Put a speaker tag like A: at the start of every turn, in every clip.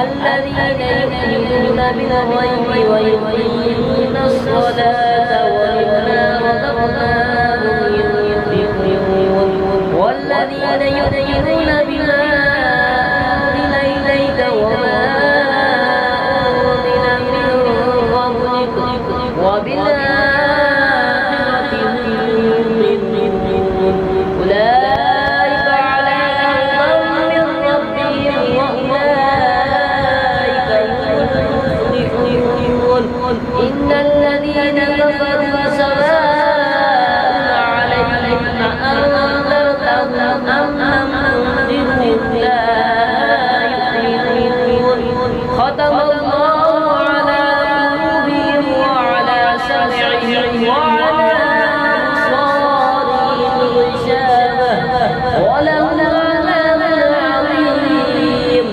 A: الذين يؤمنون بالغيب ويقيمون الصلاة ومما رزقناهم ينفقون والذين يؤمنون بما أنزل إليك وما أنزل من قبلك وبالآخرة هم يوقنون أولئك على هدى من ربهم وأولئك إن الذين كفروا سواء عليهم أأنذرتهم أم لم تنذرهم لا يؤمنون ختم الله على قلوبهم وعلى سمعهم وعلى أبصارهم غشاوة ولهم عذاب عظيم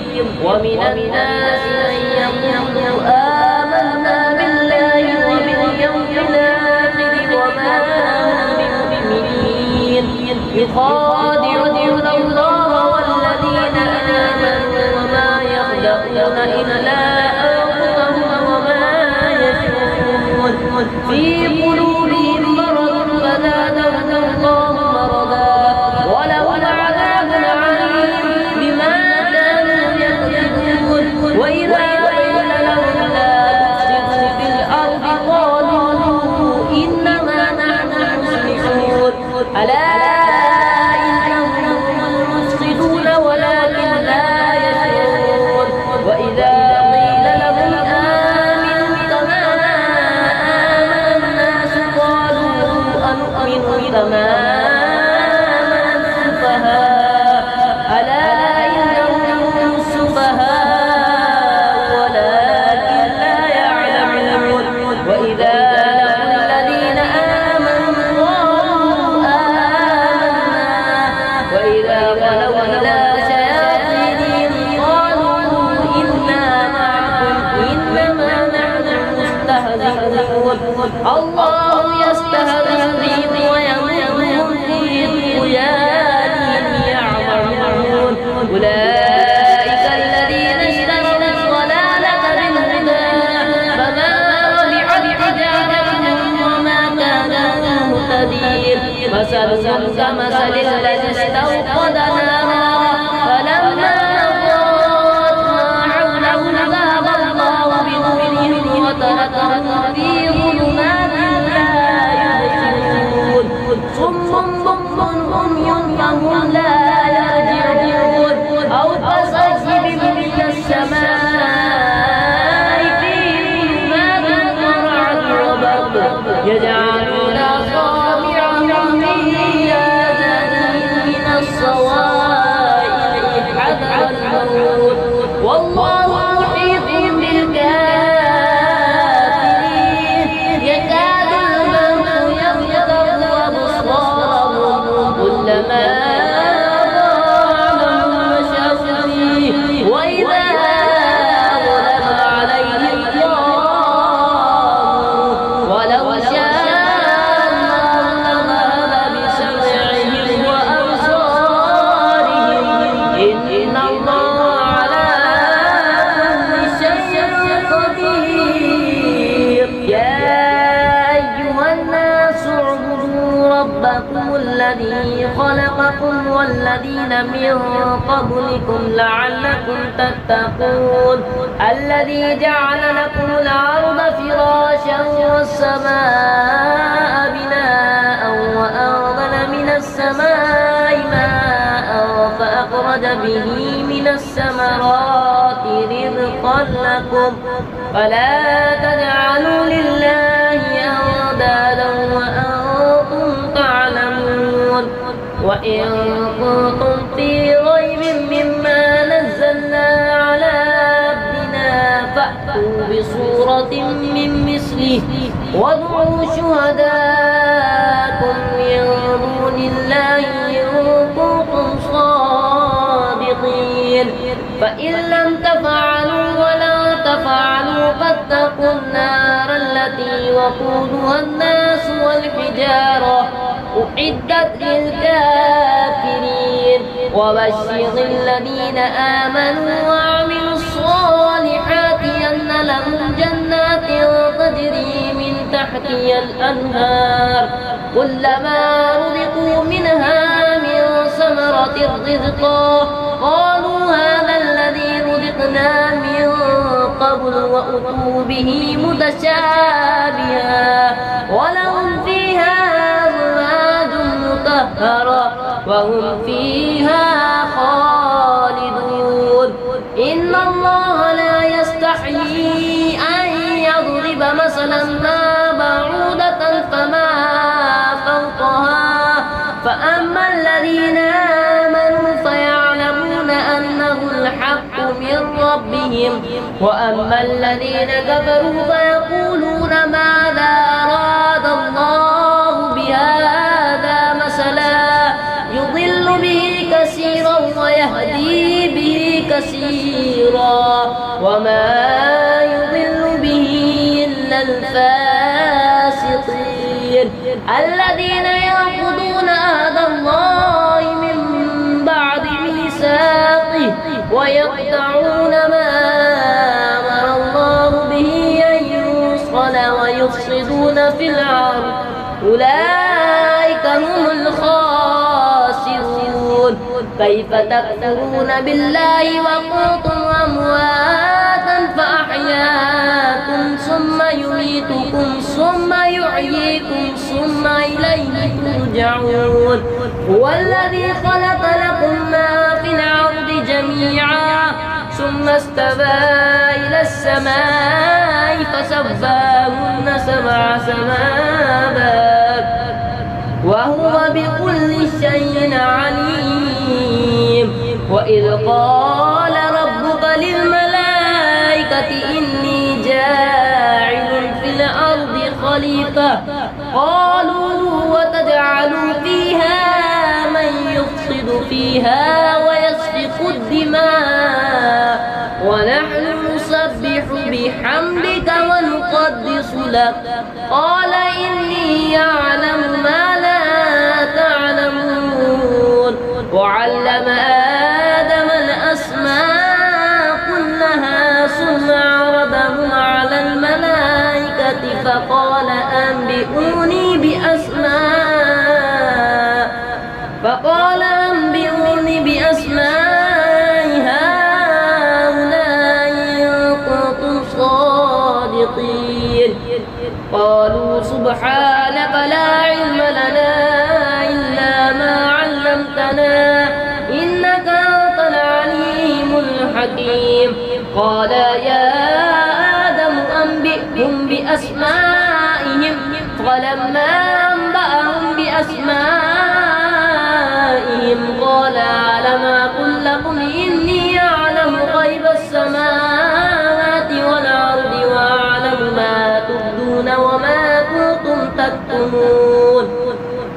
A: ومن الناس من يقول آمنا بالله وباليوم الآخر وما هم بمؤمنين يخادعون الله والذين آمنوا وما يخدعون إلا أنفسهم وما يشعرون في قلوبهم مرض فزادهم الله مرضا ولهم عذاب عليم بما كانوا يكذبون وإذا قيل لهم لا تفسدوا في الأرض قالوا إنما نحن مصلحون ألا إنهم هم المفسدون ولكن لا يشعرون وإذا قيل لهم آمنوا كما آمن الناس قالوا أنؤمن كما آمن السفهاء ألا إنهم هم السفهاء ولكن لا يعلمون وإذا لقوا الذين آمنوا قالوا آمنا وإذا خلوا إلى شياطينهم قالوا إنا معكم إنما نحن مستهزئون الله يستهزئ بهم ويمدهم في طغيانهم يعمهون أولئك الذين اشتروا الضلالة بالهدى فما ربحت تجارتهم وما كانوا مهتدين مثلهم كمثل الذي استوقد نارا فلما أضاءت ما حوله ذهب الله بنورهم وتركهم في ظلمات لا يبصرون صم بكم عمي فهم لا يرجعون أو كصيب من السماء فيه ظلمات ورعد وبرق يجعلون أصابعهم في آذانهم من الصواعق حذر الموت والله محيط بالكافرين يكاد البرق يخطف أبصارهم كلما أضاء لهم مشوا فيه وإذا أظلم عليهم قاموا ولو شاء الله لذهب بسمعهم وأبصارهم إن الله على كل شيء قدير يا أيها الناس اعبدوا ربكم الذي خلقكم والذين من قبلكم لعلكم تتقون الذي جعل لكم الأرض فراشا والسماء بناء وأنزل من السماء ماء فأخرج به من الثمرات رزقا لكم فلا تجعلوا لله أندادا وأنتم تعلمون وإن كنتم في ريب مما نزلنا بمثله وادعوا شهداءكم من دون الله إن كنتم صادقين فإن لم تفعلوا ولا تفعلوا فاتقوا النار التي وقودها الناس والحجارة أعدت للكافرين وبشر الذين آمنوا وعملوا الصالحات أن لهم جنات تجري من تحتها الأنهار كلما رزقوا منها من ثمرة رزقا قالوا هذا الذي رزقنا من قبل وأتوا به متشابها ولهم فيها أزواج مطهرة وهم فيها خالدون إن الله لا يستحيي أن يضرب مثلا ما بعوضة فما فوقها فأما الذين آمنوا فيعلمون أنه الحق من ربهم وأما الذين كفروا فيقولون ماذا أراد الله بهذا مثلا يضل به كثيرا ويهدي به كثيرا وما يضل به إلا الفاسقين الذين ينقضون عهد الله من بعد ميثاقه ويقطعون ما أمر الله به أن يوصل ويفسدون في الأرض أولئك هم الخاسرون كيف تكفرون بالله وكنتم أمواتا فأحياكم ثم يميتكم ثم يحييكم ثم إليه ترجعون هو الذي خلق لكم ما في الأرض جميعا ثم استوى إلى السماء فسواهن سبع سماوات وهو بكل شيء عليم وإذ قال ربك للملائكة إني جاعل في الأرض خليفة قالوا وتجعل فيها من يفسد فيها ويسفك الدماء ونحن نسبح بحمدك ونقدس لك قال إني أعلم ما لا تعلمون وعلم آدم الأسماء كلها ثم عرضهم على الملائكة فقال أنبئوني بأسماء هؤلاء إن كنتم صادقين قالوا سبحانك لا علم لنا إلا ما علمتنا إنك أنت العليم الحكيم قال يا آدم أنبئهم بأسمائهم فلما أنبأهم بأسمائهم قال ألم أقل لكم إني أعلم غيب السماوات والأرض وأعلم ما تبدون وما كنتم تكتمون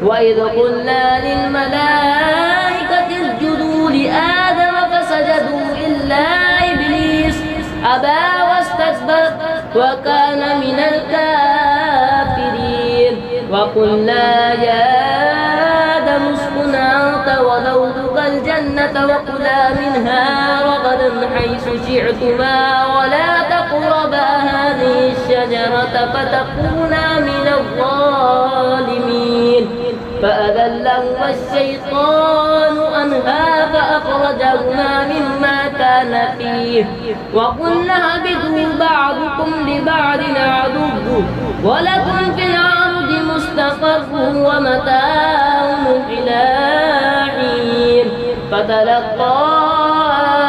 A: وإذ قلنا للملائكة اسجدوا لآدم فسجدوا إلا إبليس أبى واستكبر وكان من الكافرين وقلنا يا آدم اسكن أنت وزوجك الجنة وكلا منها رغدا حيث شئتما ولا تقربا هذه الشجرة فتكونا من الظالمين فأذلهما الشيطان عنها فأخرجهما مما كان فيه وقلنا اهبطوا بعضكم لبعض عدو ولكم في الأرض مستقر ومتاع إلى حين فتلقى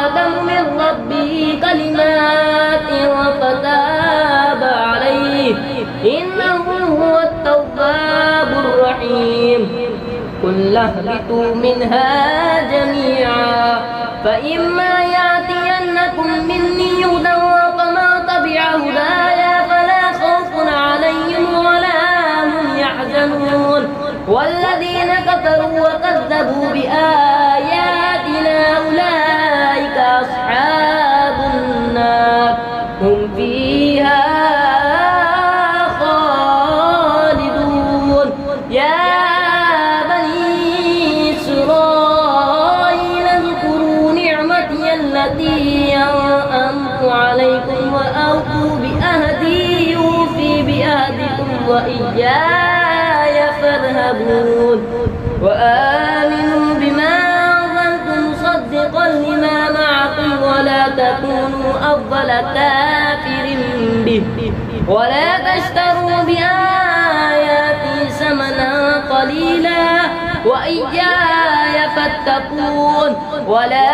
A: آدم من ربه كلمات فتاب عليه إنه هو التواب الرحيم قل اهبطوا منها جميعا فإما يأتينكم مني هدى فمن تبع هدايا فلا خوف عليهم والذين كفروا وكذبوا بآياتنا أولئك أصحاب النار هم فيها خالدون. يا بني إسرائيل اذكروا نعمتي التي أنعمت عليكم وأوفوا بأهدي أوفي بأهدكم وإياي فارهبون. وآمنوا بما أنزلت مصدقا لما معكم ولا تكونوا أول كافر به ولا تشتروا بآياتي ثمنا قليلا وإياي فاتقون. ولا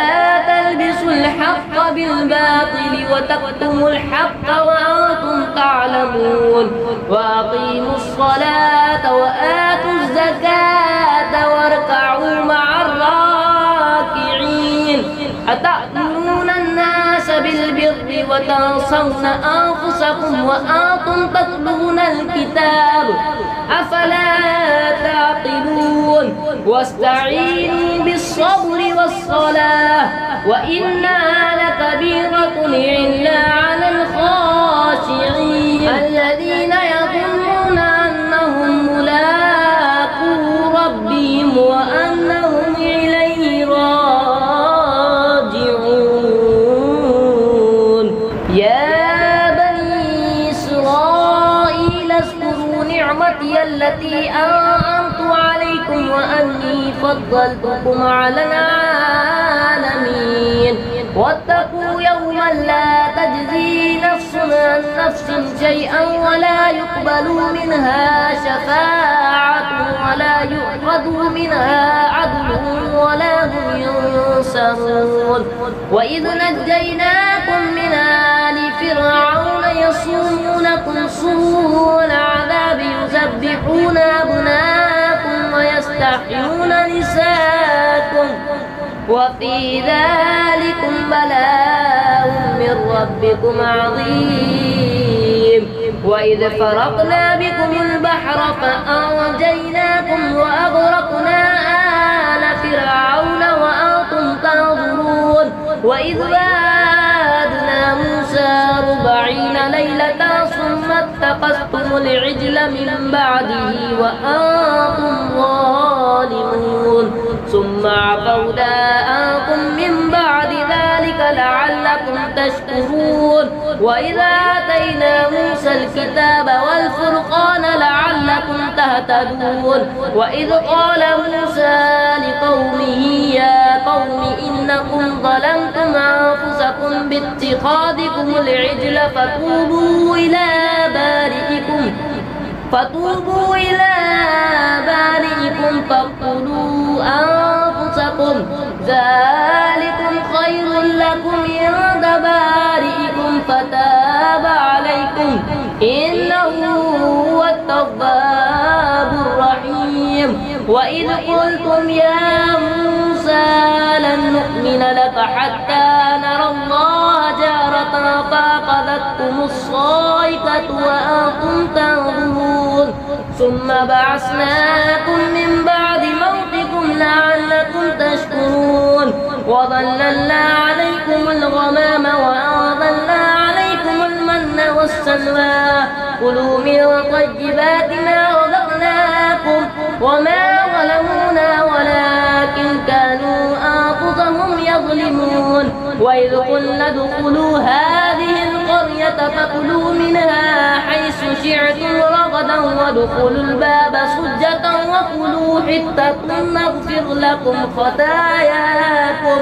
A: تلبسوا الحق بالباطل وتكتموا الحق وأنتم تعلمون. وأقيموا الصلاة وآتوا الزكاة واركعوا مع الراكعين. أتأمرون الناس بالبر وتنسون أنفسكم وأنتم تتلون الكتاب أفلا تعقلون. واستعينوا بالصبر والصلاة وإنها لكبيرة إلا على الخاشعين الذين يظنون أنهم ملاقو ربهم وأنهم إليه راجعون. يا بني إسرائيل اذكروا نعمتي التي أنعمت عليكم وأني فضلتكم على العالمين. واتقوا يوما لا تجزي نفس عن نفس شيئا ولا يقبل منها شفاعة ولا يؤخذ منها عدل ولا هم ينصرون. وإذ نجيناكم من آل فرعون يصومونكم سوء العذاب يذبحون أبناءكم ويستحيون نساءكم وفي ذلكم بلاء من ربكم عظيم. وإذ فرقنا بكم البحر فأنجيناكم وأغرقنا آل فرعون وأنتم تنظرون. وإذ وعدنا موسى 40 ليلة ثم اتخذتم العجل من بعده وأنتم ظالمون ثم عفونا عنكم من بعد ذلك لعلكم تشكرون. وإذا آتينا موسى الكتاب والفرقان لعلكم تهتدون. وإذ قال موسى لقومه يا قوم إنكم ظلمتم أنفسكم باتخاذكم العجل فتوبوا إلى بارئكم فاقتلوا أنفسكم ذلكم خير لكم عند بارئكم فتاب عليكم إنه هو التواب الرحيم. وإذ قلتم يا موسى لن نؤمن لك حتى نرى الله جهرة فأخذتكم الصاعقة وأنتم تنظرون ثم بعثناكم من بعد موتكم لعلكم تشكرون. وظللنا عليكم الغمام وأنزلنا عليكم المن والسلوى كلوا من طيبات ما رزقناكم وما ظلمونا ولكن كانوا أنفسهم يظلمون. وإذ قلنا ادخلوا هذه القرية فكلوا منها حيث شئتم رغدا وادخلوا الباب سجدا وقولوا حطة نغفر لكم خطاياكم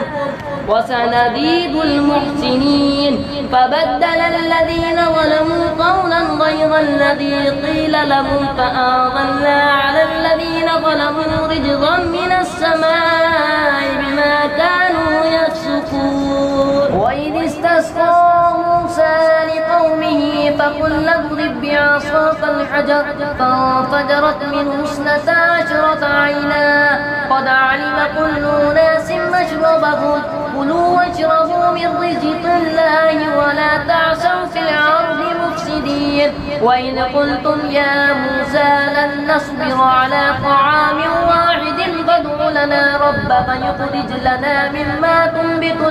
A: وسنزيد المحسنين. فبدل الذين ظلموا قولا غير الذي قيل لهم فأنزلنا على الذين ظلموا رجزا من السماء بما كانوا يفسقون. وإذ استسقى موسى لقومه فقلنا اضرب بعصاك الحجر فانفجرت منه 12 عينا قد علم كل أناس مشربهم كلوا واشربوا من رزق الله ولا تعثوا في الأرض مفسدين وإذ قلتم يا موسى لن نصبر على طعام واحد فادع لنا ربك يخرج لنا مما تنبت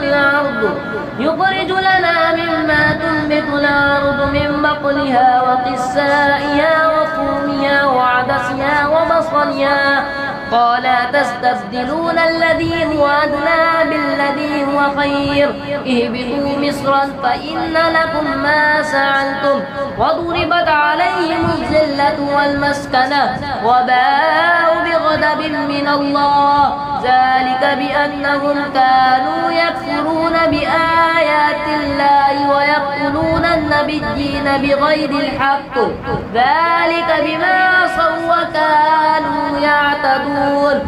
A: الأرض من بقلها وقثائها وفومها وعدسها وبصلها قال تستبدلون الذي هو أدنى بالذي هو خير اهبطوا مصرا فإن لكم ما سألتم وضربت عليهم الذلة والمسكنة وباءوا بغضب من الله ذلك بأنهم كانوا يكفرون بآيات الله ويقتلون النبيين بغير الحق ذلك بما عصوا وكانوا يعتدون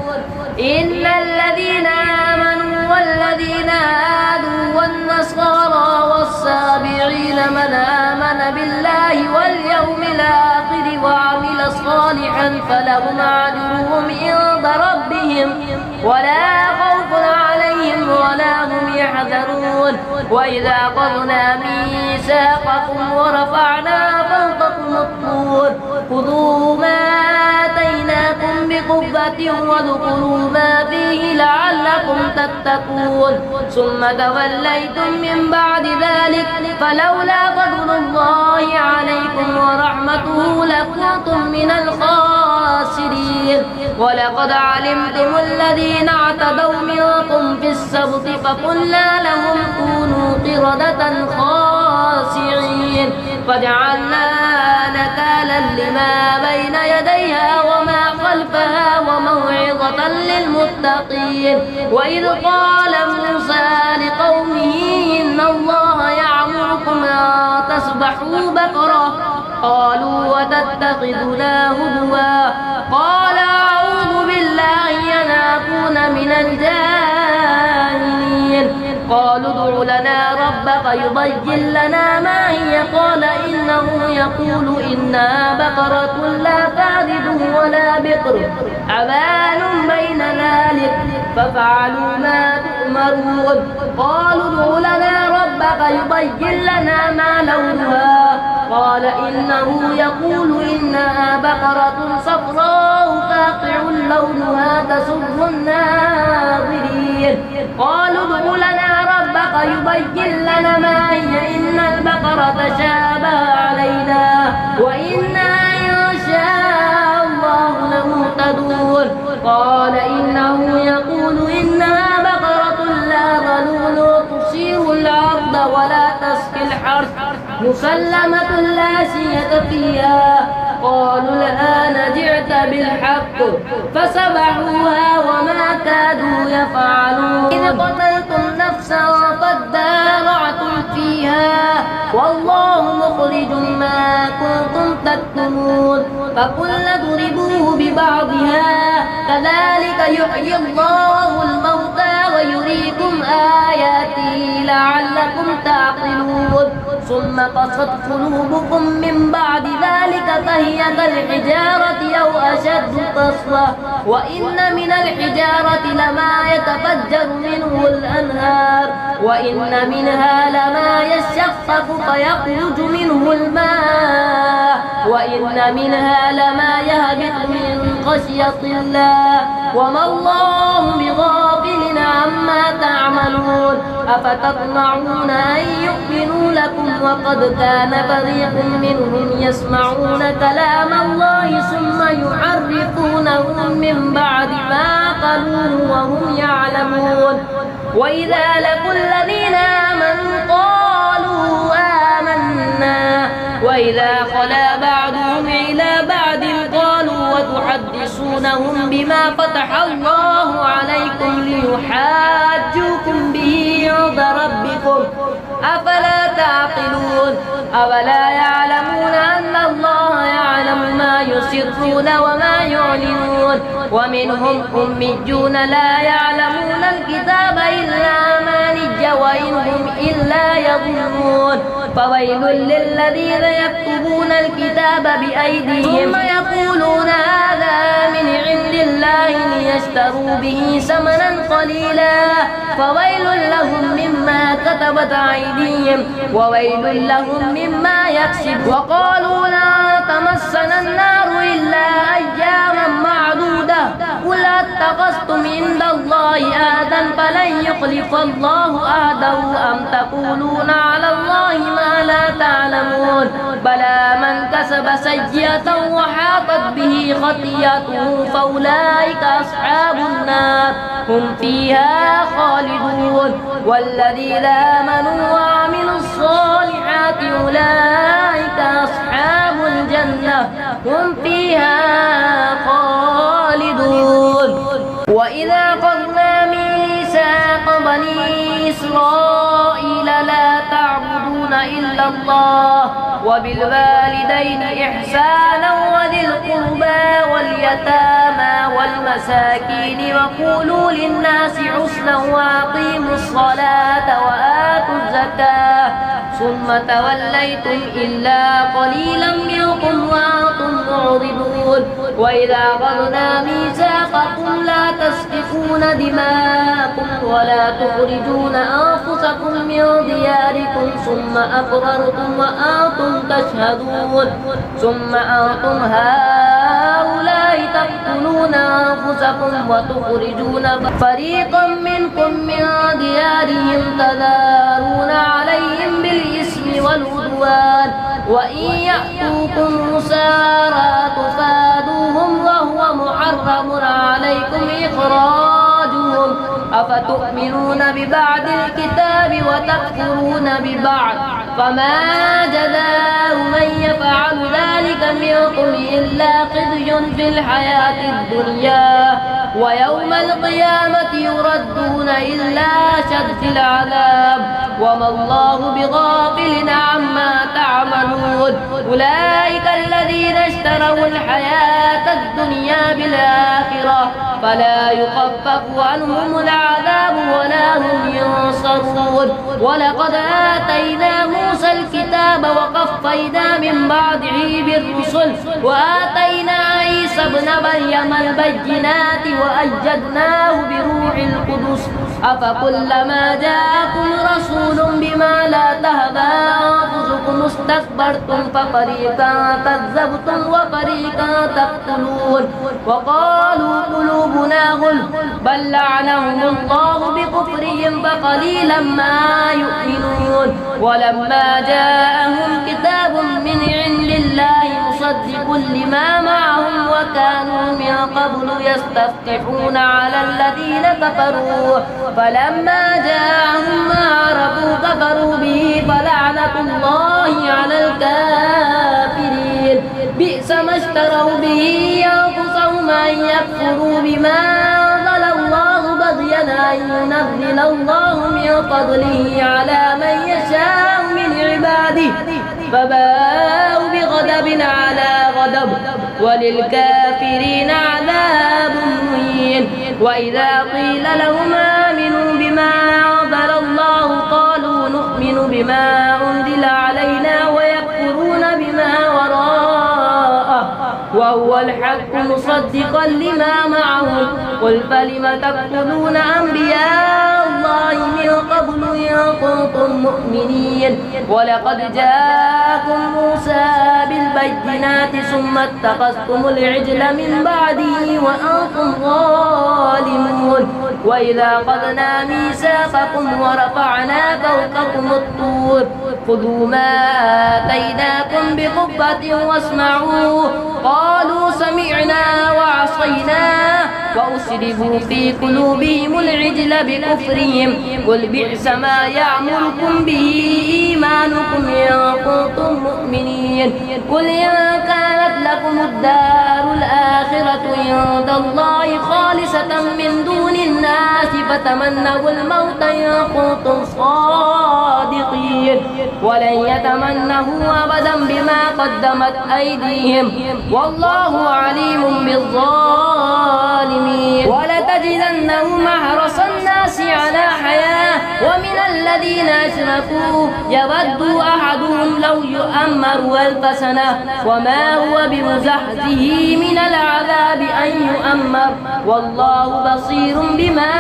A: إن الذين آمنوا والذين هادوا والنصارى والسابعين من آمن بالله واليوم الآخر وعمل صالحا فلهم أجرهم عند ربهم ولا خوف عليهم ولا هم يحزنون وإذا أخذنا ميثاقكم ورفعنا فوقكم الطور خذوا ما آتيناكم بقوة واذكروا ما فيه لعلكم تتقون ثم توليتم من بعد ذلك فلولا فضل الله عليكم ورحمته لكنتم من الخاسرين ولقد علمتم الذين اعتدوا منكم في السبت فقلنا لهم كونوا قردة خاسعين فجعلنا نكالا لما بين يديها وما خلفها وموعظة للمتقين وإذ قال موسى لقومه إن الله يأمركم أن تذبحوا بقرة قالوا وتتخذنا هزوا قال أعوذ بالله أن أكون من الجاهلين قالوا ادع لنا ربك يبين لنا ما هي قال إنه يقول إنها بقرة لا فارض ولا بقر عوان بين ذلك ففعلوا ما تؤمرون قالوا ادع لنا ربك يبين لنا ما لونها قال إنه يقول إنها بقرة صفراء فاقع لونها تسر الناظرين قالوا ادع لنا ربك يبين لنا ما هي إن البقرة تشابه علينا وإنا إن شاء الله لمهتدون قال إنه يقول إنها بقرة لا ظلول تثير الأرض ولا تسقي الحرث مسلمة لا شية فيها قالوا الآن جئت بالحق فسبحوها وما كادوا يفعلون إذ قتلتم نفسا فادارعتم فيها والله مخرج ما كنتم تكتمون فقلنا اضربوه ببعضها كذلك يحيي الله الموتى ويريكم آياته لعلكم تعقلون ثم قست قلوبكم من بعد ذلك فهي كالحجارة أو أشد قسوة وإن من الحجارة لما يتفجر منه الأنهار وإن منها لما يشقق فيخرج منه الماء وإن منها لما يهبط من خشية الله وما الله بغافل عما تعملون أفتطمعون أن يؤمنوا لكم وقد كان فريق منهم يسمعون كلام الله ثم يحرفونه من بعد ما قالوه وهم يعلمون وإذا لقوا الذين آمنوا قالوا آمنا وإذا خلا بعضهم إلى بعض قالوا وتحدثونهم بما فتح الله عليكم ليحاجوكم به عند ربكم أفلا تعقلون أولا يعلمون أن الله يعلم ما يسرون وما يعلنون ومنهم أميون لا يعلمون الكتاب إلا أماني وإن هم إلا يظنون فويل للذين يكتبون الكتاب بأيديهم ثم يقولون هذا من عند الله ليشتروا به ثمنا قليلا فويل لهم مما كتبت أيديهم وويل لهم مما يكسبون. وقالوا لا تمسنا النار إلا أياما معدودة قل اتخذتم عند الله عهدا فلن يخلف الله عهده أم تقولون على الله ما لا تعلمون بلى من كسب سيئة وحاطت به خطيئته فأولئك أصحاب النار هم فيها خالدون. والذين آمنوا وعملوا الصالحات أولئك أصحاب الجنة هم فيها خالدون. وإذا أخذنا ميثاق بني إسرائيل لا تعبدون إلا الله وبالوالدين إحسانا وذي القربى واليتامى والمساكين وقولوا للناس حسنا وأقيموا الصلاة وآتوا الزكاة ثم توليتم إلا قليلا منكم وأنتم معرضون. وإذا أخذنا ميثاقكم لا تسفكون دماءكم ولا تخرجون أنفسكم من دياركم ثم أقررتم وأنتم تشهدون ثم أنتم هؤلاء تقتلون أنفسكم وتخرجون فريقا منكم من ديارهم تظاهرون عليهم بالإثم والعدوان وإن يأتوكم أسارى تفادوهم وهو محرم عليكم إخراجهم أفتؤمنون ببعض الكتاب وتكفرون ببعض فما جزاء من يفعل ذلك منكم إلا خزي في الحياة الدنيا ويوم القيامة يردون إلى أشد العذاب وما الله بغافل عما تعملون. أولئك الذين اشتروا الحياة الدنيا بالآخرة فلا يخفف عنهم العذاب ولا هم ينصرون. ولقد آتينا موسى الكتاب وقفينا من بعده بالرسل وآتينا عيسى ابن مريم البينات وأيدناه بروح القدس أفكلما جاءكم رسول بما لا تهوى أنفسكم استكبرتم ففريقا كذبتم وفريقا تقتلون. وقالوا قلوبنا غلف بل لعنهم الله بكفرهم فقليلا ما يؤمنون. ولما جاءهم كتاب من عند الله مصدق لما معهم وكانوا من قبل يستفتحون على الذين كفروا فلما جاءهم ما عرفوا كفروا به فلعنة الله على الكافرين. بئس ما اشتروا به أنفسهم أن يكفروا بما أنزل الله بغيا أن ينزل الله من فضله على من يشاء من عباده فباءوا بغضب على غضب وللكافرين عذاب مهين. وإذا قيل لهم آمنوا بما أنزل الله قالوا نؤمن بما أنزل علينا ويكفرون بما وراءه وهو الحق مصدقا لما معهم قل فلم تقتلون أنبياء الله من قبل إن كنتم مؤمنين. ولقد جاءكم موسى بالبينات ثم اتخذتم العجل من بعده وأنتم ظالمون. وإذا أخذنا ميثاقكم ورفعنا فوقكم الطور خذوا ما آتيناكم بقوة واسمعوا قالوا سمعنا وعصينا وأشربوا في قلوبهم العجل بكفرهم قل بئس ما يأمركم به إيمانكم إن كنتم مؤمنين. قل إن كانت لكم الدار الآخرة عند الله خالصة من دون الناس فتمنوا الموت إن كنتم صادقين ولن يتمنه أبدا بما قدمت أيديهم والله عليم بالظالمين. ولتجدنهم أحرص الناس على حياة ومن الذين أشركوا يود أحدهم لو يؤمر 1000 سنة وما هو بمزحزحه من العذاب أن يؤمر والله بصير بما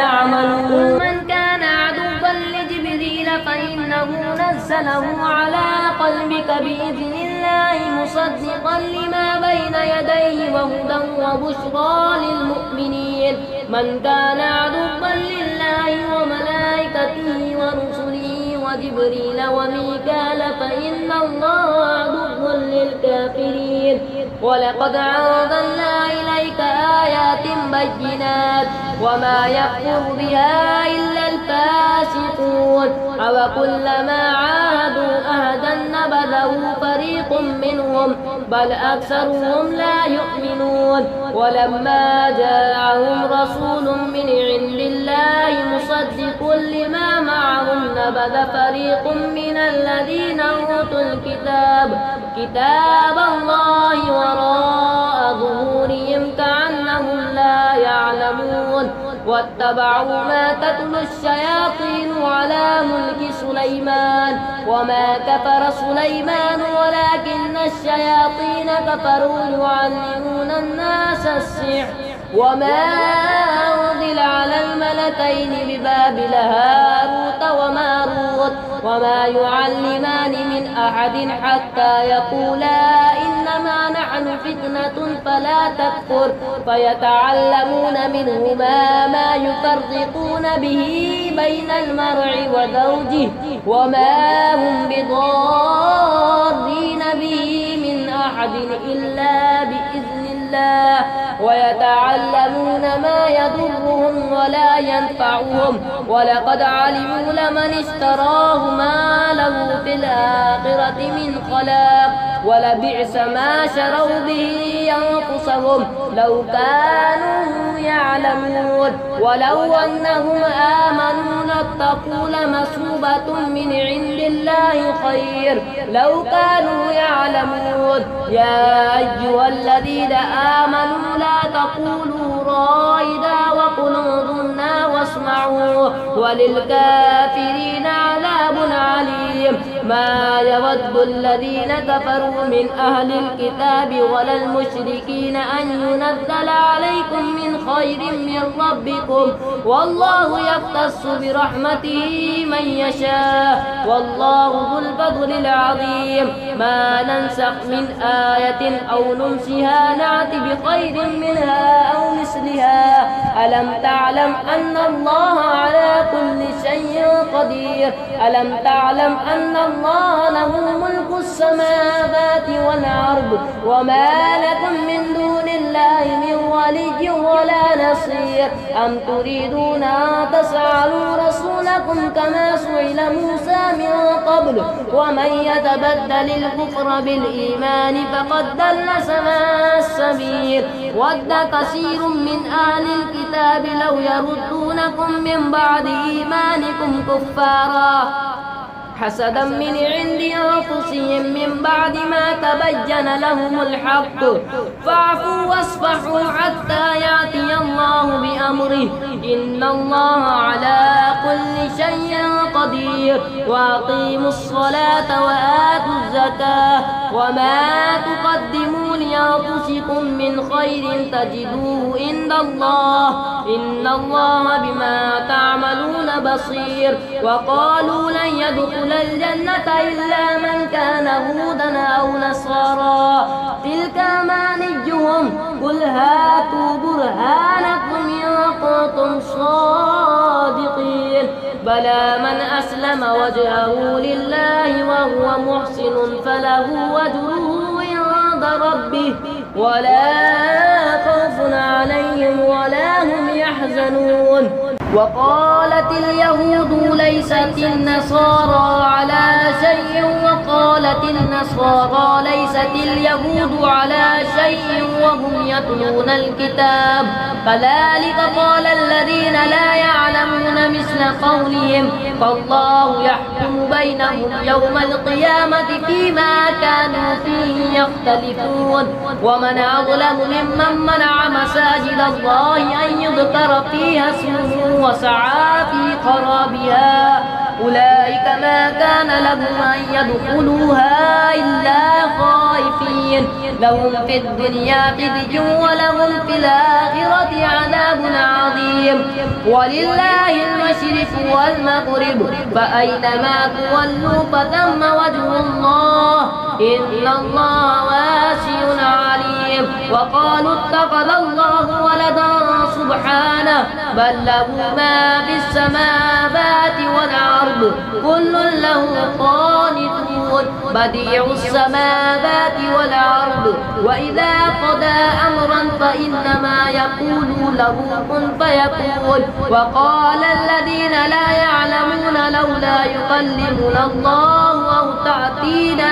A: يعملون. من كان عدوا لجبريل فإنه نزله على قلبك بإذن الله مصدقا لما بين يديه وهدى وبشرى للمؤمنين. من كان عدوا لله وملائكته ورسله وجبريل وميكال فإن الله عدو للكافرين. ولقد أنزلنا إليك آيات بينات وما يكفر بها إلا الفاسقون. أوكلما عاهدوا أهدا نبذه فريق منهم بل أكثرهم لا يؤمنون. ولما جاءهم رسول من عند الله مصدق لما معهم نبذ فريق من الذين أوتوا الكتاب كتاب الله وراء ظهورهم كأنهم لا يعلمون. واتبعوا ما تتلو الشياطين على ملك سليمان وما كفر سليمان ولكن الشياطين كفروا يعلمون الناس السحر وما أنزل على الملكين ببابل هاروت وماروت وما يعلمان من أحد حتى يقولا إنما نحن فتنة فلا تكفر فيتعلمون منهما ما يفرقون به بين المرء وزوجه وما هم بضارين به من أحد إلا بإذن الله ويتعلمون ما يضرهم ولا ينفعهم ولقد علموا لمن اشتراه ما له في الآخرة من خلاق ولبئس ما شروا به أنفسهم لو كانوا يعلمون. ولو أنهم آمنوا لاتقوا لمثوبة من عند الله خير لو كانوا يعلمون. يا أيها الذين آمنوا لا تقولوا رائنا وقولوا انظرنا واسمعوا وللكافرين عذاب عليم. ما يود الذين كفروا من أهل الكتاب ولا المشركين أن ينزل عليكم من خير من ربكم والله يختص برحمته من يشاء والله ذو الفضل العظيم. ما ننسخ من آية أو ننسها نأت بخير منها أو مثلها. ألم تعلم أن الله على كل شيء قدير. ألم تعلم أن الله له ملك السماوات والأرض وما لكم من دون الله من ولي ولا نصير. أم تريدون أن تسألوا رسولكم كما سئل موسى من قبل ومن يتبدل الكفر بالإيمان فقد ضل سواء السبيل. ود كثير من أهل الكتاب لو يردونكم من بعد إيمانكم كفارا حسدا من عند أنفسهم من بعد ما تبين لهم الحق فاعفوا واصفحوا حتى يأتي الله بأمره إن الله على كل شيء قدير. وأقيموا الصلاة وآتوا الزكاة وما تقدموا لأنفسكم من خير تجدوه عند الله إن الله بما تعملون بصير. وقالوا لن يدخل الجنة إلا من كان هودا أو نصارى تلك أمانيهم قل هاتوا برهانكم إن كنتم صادقين. بلى من أسلم وجهه لله وهو محسن فله أجره عند ربه ولا خوف عليهم ولا هم يحزنون. وقالت اليهود ليست النصارى على شيء وقالت قالت النصارى ليست اليهود على شيء وهم يتلون الكتاب كذلك قال الذين لا يعلمون مثل قولهم فالله يحكم بينهم يوم القيامة فيما كانوا فيه يختلفون ومن أظلم ممن منع مساجد الله أن يذكر فيها اسمه وسعى في خرابها أولئك ما كان لهم أن يدخلوها إلا خائفين لهم في الدنيا خزي ولهم في الآخرة عذاب عظيم ولله المشرق والمغرب فأينما تولوا فثم وجه الله إن الله واسع عليم وقالوا اتخذ الله ولدا سبحانه بل له ما في السماوات والأرض كل له قانتون بديع السماوات والأرض وإذا قضى أمرا فإنما يقول له كن فيكون وقال الذين لا يعلمون لولا يكلمنا الله أو تأتينا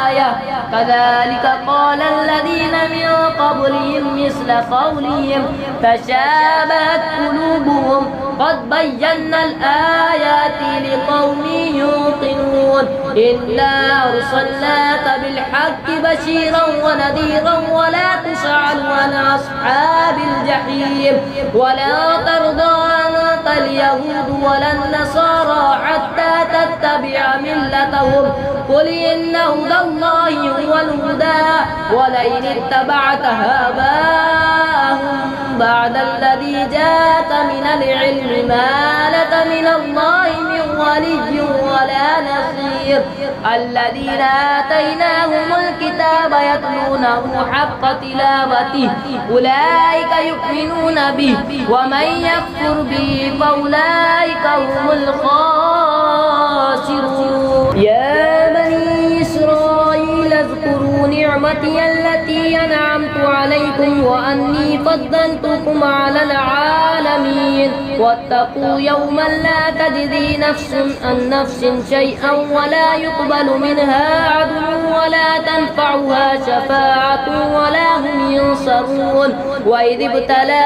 A: آية كذلك قال الذين من قبلهم مثل قولهم تشابهت قلوبهم قد بينا الآيات لقوم يوقنون إنا أرسلناك بالحق بشيرا ونذيرا ولا تسأل عن أصحاب الجحيم ولا ترضى عنك اليهود ولا النصارى حتى تتبع ملتهم قل إن هدى الله هو الهدى ولئن اتبعت هواءهم بعد الذي جاءك من العلم ما لك من الله من ولي ولا نصير الذين آتيناهم الكتاب يتلونه حق تلاوته أولئك يؤمنون به ومن يكفر به فأولئك هم الخاسرون يا بني إسرائيل اذكروا نعمتي التي أنعمت عليكم وأني فضلتكم على العالمين واتقوا يوما لا تجزي نفس عن نفس شيئا ولا يقبل منها عدل ولا تنفعها شفاعة ولا هم ينصرون وإذ ابتلى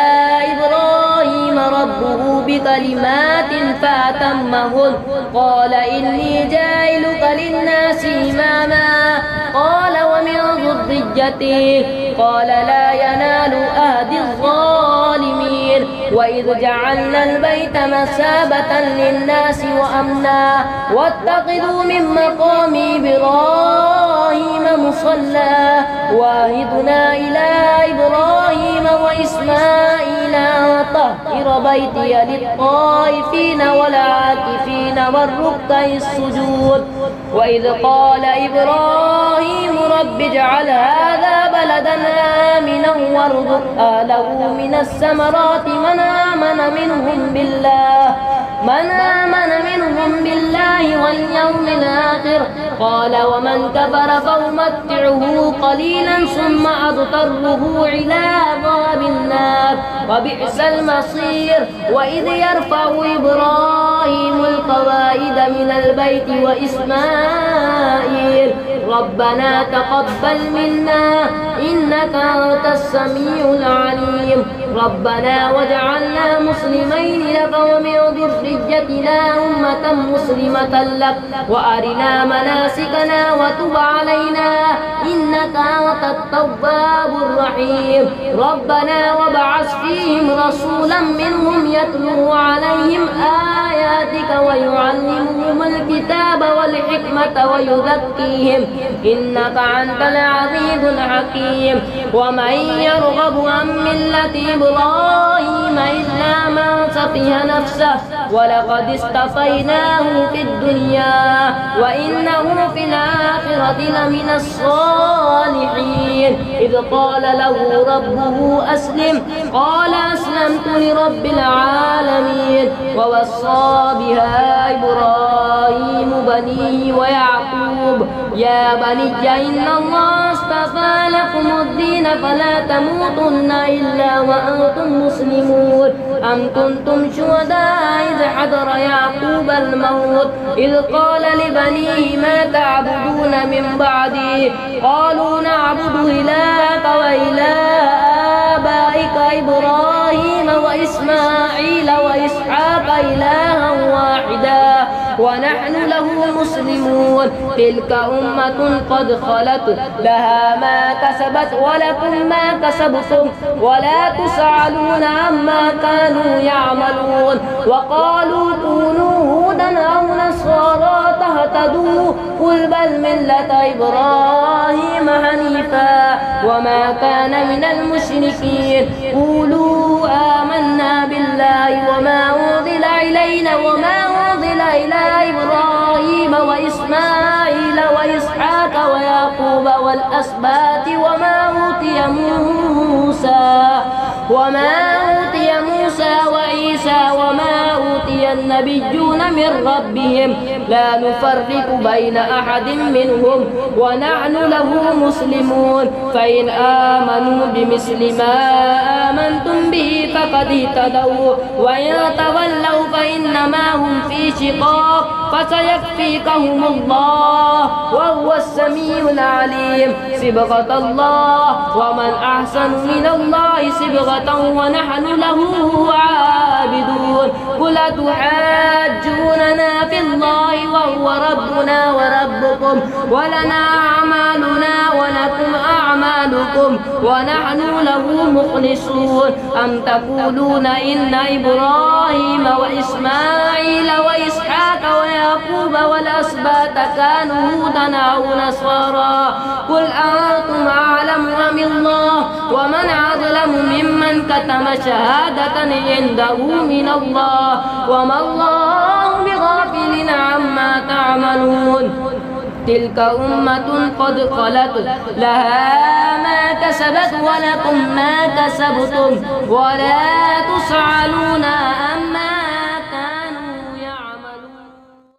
A: إبراهيم ربه بكلمات فأتمهن قال إني جاعلك للناس إماما قال ومن ذريتي قال لا ينال أهد الظالمين وإذ جعلنا البيت مثابة للناس وأمنا واتخذوا من مقام إبراهيم مصلى وعهدنا إلى إبراهيم وإسماعيل أن طهر بيتي للطائفين والعاكفين والركع السجود وإذ قال إبراهيم رب اجعل هذا بلدا آمنا وارزق أهله من الثمرات من آمن منهم بالله واليوم الآخر قال ومن كفر فأمتعه قليلا ثم أضطره إلى عذاب النار وبئس المصير وإذ يرفع إبراهيم القواعد من البيت وإسماعيل ربنا تقبل منا إنك أنت السميع العليم ربنا واجعلنا مسلمين لك ومن ذريتنا أمة مسلمة لك وأرنا مناسكنا وتب علينا إنك أنت التواب الرحيم ربنا وابعث فيهم رسولا منهم يتلو عليهم آياتك ويعلمهم الكتاب والحكمة ويزكيهم إنك أنت العزيز الحكيم ومن يرغب عن ملة إبراهيم إلا من سفه نفسه ولقد اصطفيناه في الدنيا وإنه في الآخرة لمن الصالحين إذ قال له ربه أسلم قال أسلمت لرب العالمين ووصى بها إبراهيم بنيه ويعقوب يعقوب يا بني إن الله اصطفى لكم الدين فلا تموتن إلا وأنتم مسلمون أم كنتم شهداء إذ حضر يعقوب الموت إذ قال لبنيه ما تعبدون من بعدي قالوا نعبد إلهك وإله آبائك إبراهيم وإسماعيل وإسحاق إلها واحدا ونحن له مسلمون تلك أمة قد خلت لها ما كسبت ولكم ما كسبتم ولا تسألون عما كانوا يعملون وقالوا كونوا هودا أو نصارى تهتدوا قل بل ملة إبراهيم حنيفا وما كان من المشركين قولوا آمنا بالله وما أنزل إلينا وما أنزل إلى إبراهيم وإسماعيل وإسحاق ويعقوب والأسباط وما أوتي موسى وعيسى وما أوتي النبيون من ربهم لا نفرق بين أحد منهم ونحن له مسلمون فإن آمنوا بمثل ما آمنتم به فقد اهتدوا وإن تولوا فإنما هم في شقاق فسيكفيكهم الله وهو السميع العليم صبغة الله ومن أحسن من الله صبغة ونحن له عابدون قل تحاجوننا في الله وهو ربنا وربكم ولنا أعمالنا ولكم أعمالكم ونحن له مخلصون أم تقولون إن إبراهيم وإسماعيل وإسحاق ويعقوب والأسباط كانوا هودا أو نصارى قل أنتم أعلم أم الله ومن أظلم ممن كتم شهادة عنده من الله وما الله بغافل عما تعملون تلك أمة قد خلت لها ما كسبت ولكم ما كسبتم ولا تسألون عما